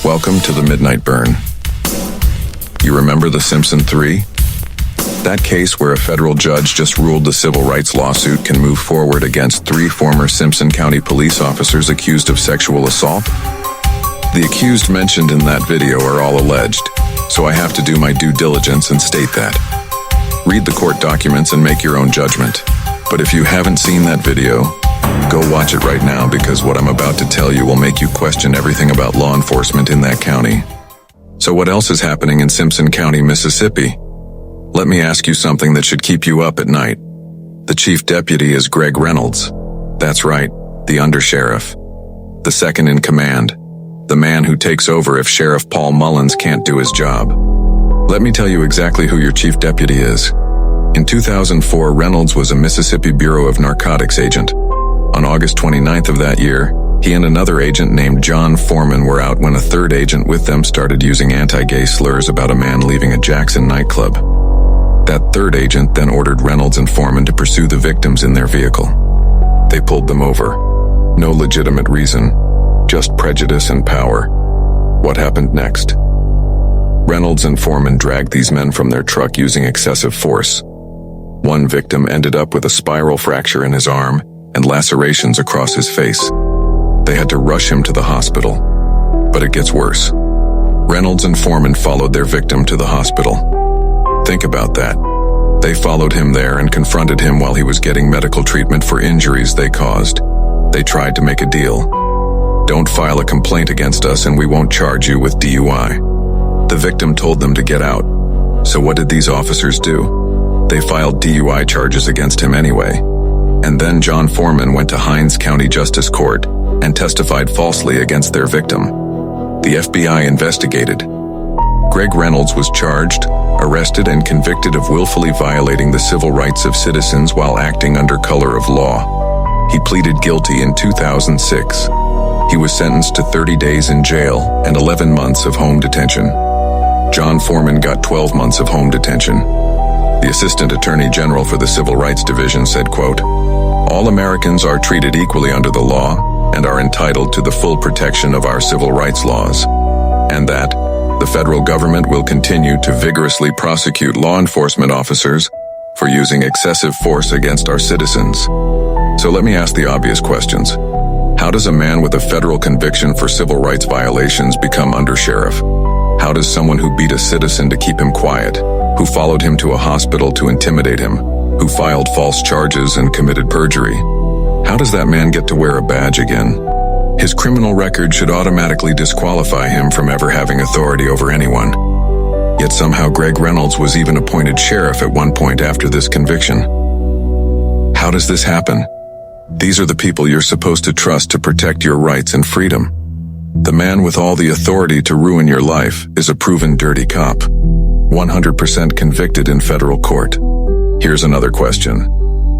Welcome to Themidnightburn. You remember the Simpson 3? That case where a federal judge just ruled the civil rights lawsuit can move forward against 3 former Simpson County police officers accused of sexual assault? The accused mentioned in that video are all alleged, so I have to do my due diligence and state that. Read the court documents and make your own judgment. But if you haven't seen that video, go watch it right now, because what I'm about to tell you will make you question everything about law enforcement in that county. So what else is happening in Simpson County, Mississippi? Let me ask you something that should keep you up at night. The chief deputy is Greg Reynolds. That's right, the undersheriff. The second in command. The man who takes over if Sheriff Paul Mullins can't do his job. Let me tell you exactly who your chief deputy is. In 2004, Reynolds was a Mississippi Bureau of Narcotics agent. On August 29th of that year, he and another agent named John Foreman were out when a third agent with them started using anti-gay slurs about a man leaving a Jackson nightclub. That third agent then ordered Reynolds and Foreman to pursue the victims in their vehicle. They pulled them over. No legitimate reason, just prejudice and power. What happened next? Reynolds and Foreman dragged these men from their truck using excessive force. One victim ended up with a spiral fracture in his arm and lacerations across his face. They had to rush him to the hospital. But it gets worse. Reynolds and Foreman followed their victim to the hospital. Think about that. They followed him there and confronted him while he was getting medical treatment for injuries they caused. They tried to make a deal. Don't file a complaint against us and we won't charge you with DUI. The victim told them to get out. So what did these officers do? They filed DUI charges against him anyway. And then John Foreman went to Hinds County Justice Court and testified falsely against their victim. The FBI investigated. Greg Reynolds was charged, arrested, and convicted of willfully violating the civil rights of citizens while acting under color of law. He pleaded guilty in 2006. He was sentenced to 30 days in jail and 11 months of home detention. John Foreman got 12 months of home detention. The Assistant Attorney General for the Civil Rights Division said, quote, "All Americans are treated equally under the law and are entitled to the full protection of our civil rights laws, and that the federal government will continue to vigorously prosecute law enforcement officers for using excessive force against our citizens." So let me ask the obvious questions. How does a man with a federal conviction for civil rights violations become undersheriff? How does someone who beat a citizen to keep him quiet, who followed him to a hospital to intimidate him, who filed false charges and committed perjury, how does that man get to wear a badge again? His criminal record should automatically disqualify him from ever having authority over anyone. Yet somehow Greg Reynolds was even appointed sheriff at one point after this conviction. How does this happen? These are the people you're supposed to trust to protect your rights and freedom. The man with all the authority to ruin your life is a proven dirty cop, 100% convicted in federal court. Here's another question.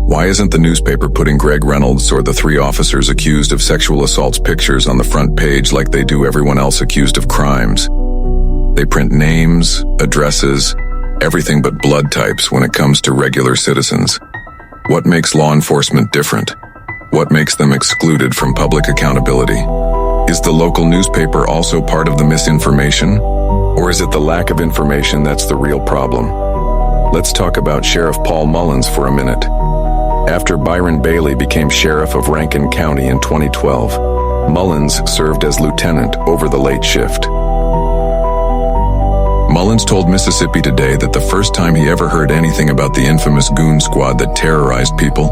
Why isn't the newspaper putting Greg Reynolds or the 3 officers accused of sexual assault's pictures on the front page like they do everyone else accused of crimes? They print names, addresses, everything but blood types when it comes to regular citizens. What makes law enforcement different? What makes them excluded from public accountability? Is the local newspaper also part of the misinformation? Or is it the lack of information that's the real problem? Let's talk about Sheriff Paul Mullins for a minute. After Byron Bailey became sheriff of Rankin County in 2012, Mullins served as lieutenant over the late shift. Mullins told Mississippi Today that the first time he ever heard anything about the infamous goon squad that terrorized people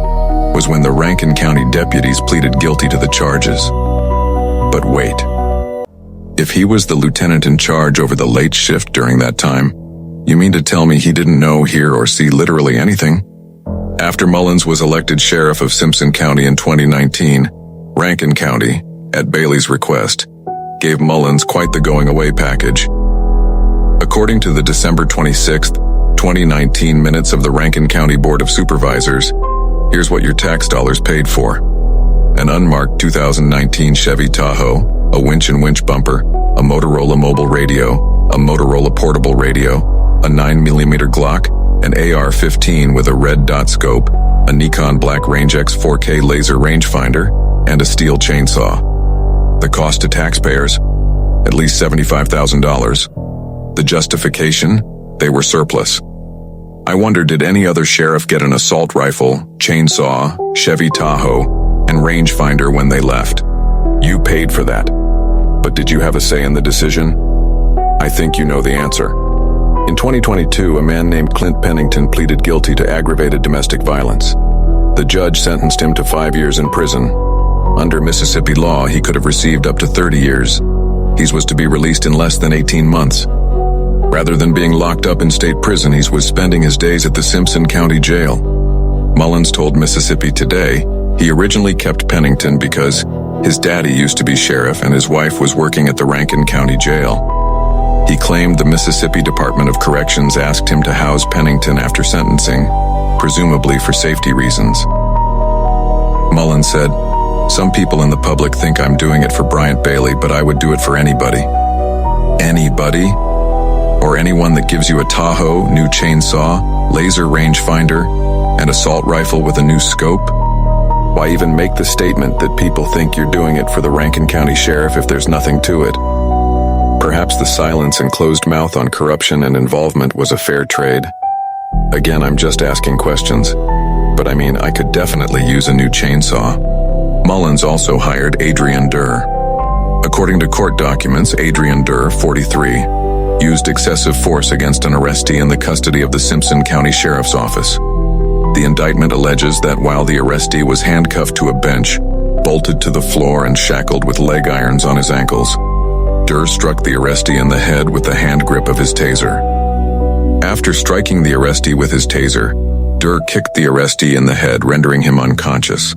was when the Rankin County deputies pleaded guilty to the charges. But wait. If he was the lieutenant in charge over the late shift during that time, you mean to tell me he didn't know, hear, or see literally anything? After Mullins was elected sheriff of Simpson County in 2019, Rankin County, at Bailey's request, gave Mullins quite the going-away package. According to the December 26, 2019 minutes of the Rankin County Board of Supervisors, here's what your tax dollars paid for. An unmarked 2019 Chevy Tahoe, a winch and winch bumper, a Motorola mobile radio, a Motorola portable radio, a 9mm Glock, an AR-15 with a red dot scope, a Nikon Black Rangex 4K laser rangefinder, and a steel chainsaw. The cost to taxpayers? at least $75,000. The justification? They were surplus. I wonder, did any other sheriff get an assault rifle, chainsaw, Chevy Tahoe, and rangefinder when they left? You paid for that. But did you have a say in the decision? I think you know the answer. In 2022, a man named Clint Pennington pleaded guilty to aggravated domestic violence. The judge sentenced him to 5 years in prison. Under Mississippi law, he could have received up to 30 years. He was to be released in less than 18 months. Rather than being locked up in state prison, he was spending his days at the Simpson County Jail. Mullins told Mississippi Today he originally kept Pennington because his daddy used to be sheriff and his wife was working at the Rankin County Jail. He claimed the Mississippi Department of Corrections asked him to house Pennington after sentencing, presumably for safety reasons. Mullins said, "Some people in the public think I'm doing it for Bryant Bailey, but I would do it for anybody." Anybody? Or anyone that gives you a Tahoe, new chainsaw, laser rangefinder, and assault rifle with a new scope? Why even make the statement that people think you're doing it for the Rankin County Sheriff if there's nothing to it? Perhaps the silence and closed mouth on corruption and involvement was a fair trade. Again, I'm just asking questions. But I mean, I could definitely use a new chainsaw. Mullins also hired Adrian Durr. According to court documents, Adrian Durr, 43, used excessive force against an arrestee in the custody of the Simpson County Sheriff's Office. The indictment alleges that while the arrestee was handcuffed to a bench, bolted to the floor and shackled with leg irons on his ankles, Durr struck the arrestee in the head with the hand grip of his taser. After striking the arrestee with his taser, Durr kicked the arrestee in the head, rendering him unconscious.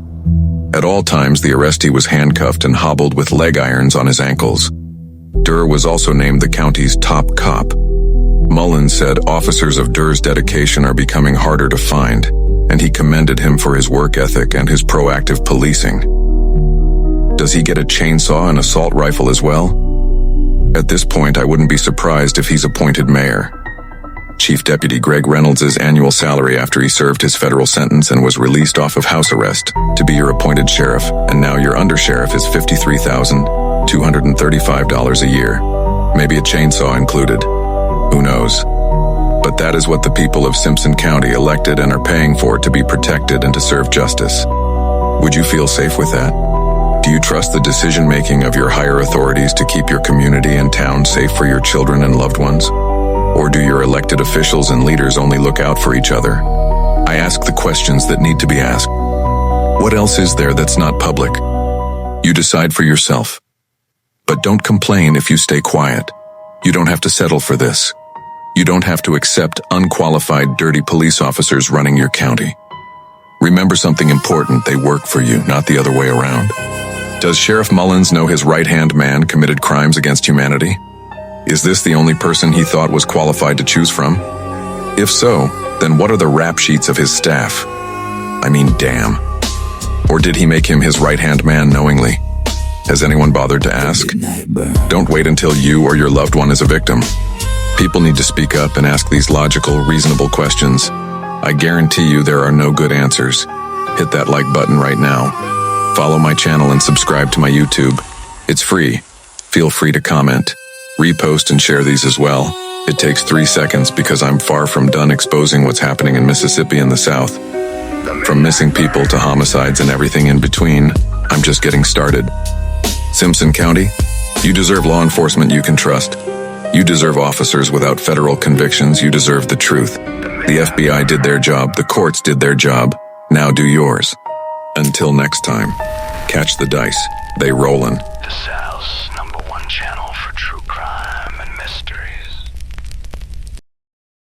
At all times, the arrestee was handcuffed and hobbled with leg irons on his ankles. Durr was also named the county's top cop. Mullins said officers of Durr's dedication are becoming harder to find, and he commended him for his work ethic and his proactive policing. Does he get a chainsaw and assault rifle as well? At this point, I wouldn't be surprised if he's appointed mayor. Chief Deputy Greg Reynolds' annual salary after he served his federal sentence and was released off of house arrest to be your appointed sheriff, and now your undersheriff, is $53,235 a year. Maybe a chainsaw included. Who knows? But that is what the people of Simpson County elected and are paying for, to be protected and to serve justice. Would you feel safe with that? Do you trust the decision-making of your higher authorities to keep your community and town safe for your children and loved ones? Or do your elected officials and leaders only look out for each other? I ask the questions that need to be asked. What else is there that's not public? You decide for yourself. But don't complain if you stay quiet. You don't have to settle for this. You don't have to accept unqualified, dirty police officers running your county. Remember something important: they work for you, not the other way around. Does Sheriff Mullins know his right-hand man committed crimes against humanity? Is this the only person he thought was qualified to choose from? If so, then what are the rap sheets of his staff? I mean, damn. Or did he make him his right-hand man knowingly? Has anyone bothered to ask? Don't wait until you or your loved one is a victim. People need to speak up and ask these logical, reasonable questions. I guarantee you there are no good answers. Hit that like button right now. Follow my channel and subscribe to my YouTube. It's free. Feel free to comment, repost, and share these as well. It takes 3 seconds because I'm far from done exposing what's happening in Mississippi and the South. From missing people to homicides and everything in between, I'm just getting started. Simpson County, you deserve law enforcement you can trust. You deserve officers without federal convictions. You deserve the truth. The FBI did their job. The courts did their job. Now do yours. Until next time, catch the dice. They rollin'.